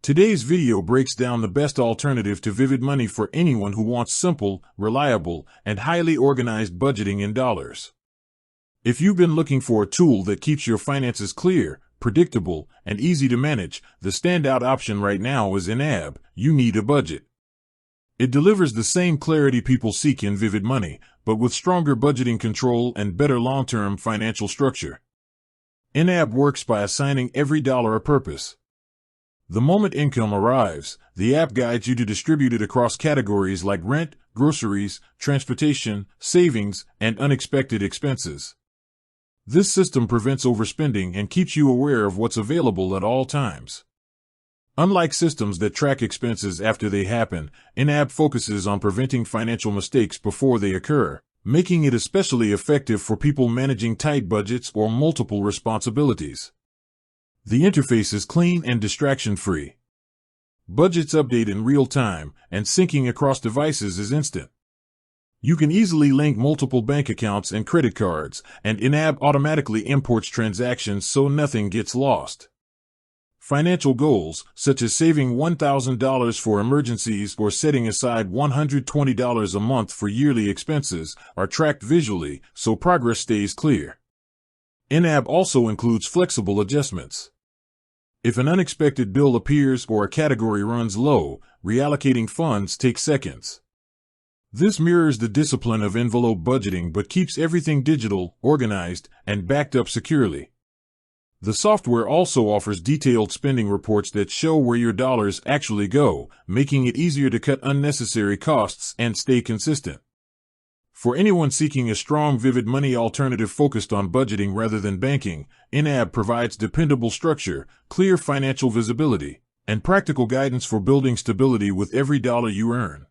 Today's video breaks down the best alternative to Vivid Money for anyone who wants simple, reliable, and highly organized budgeting in dollars. If you've been looking for a tool that keeps your finances clear, predictable, and easy to manage, the standout option right now is You Need a Budget. It delivers the same clarity people seek in Vivid Money, but with stronger budgeting control and better long-term financial structure. Works by assigning every dollar a purpose. The moment income arrives, the app guides you to distribute it across categories like rent, groceries, transportation, savings, and unexpected expenses. This system prevents overspending and keeps you aware of what's available at all times. Unlike systems that track expenses after they happen, focuses on preventing financial mistakes before they occur, making it especially effective for people managing tight budgets or multiple responsibilities. The interface is clean and distraction-free. Budgets update in real time, and syncing across devices is instant. You can easily link multiple bank accounts and credit cards, and automatically imports transactions so nothing gets lost. Financial goals, such as saving $1,000 for emergencies or setting aside $120 a month for yearly expenses, are tracked visually, so progress stays clear. Also includes flexible adjustments. If an unexpected bill appears or a category runs low, reallocating funds takes seconds. This mirrors the discipline of envelope budgeting but keeps everything digital, organized, and backed up securely. The software also offers detailed spending reports that show where your dollars actually go, making it easier to cut unnecessary costs and stay consistent. For anyone seeking a strong Vivid Money alternative focused on budgeting rather than banking, provides dependable structure, clear financial visibility, and practical guidance for building stability with every dollar you earn.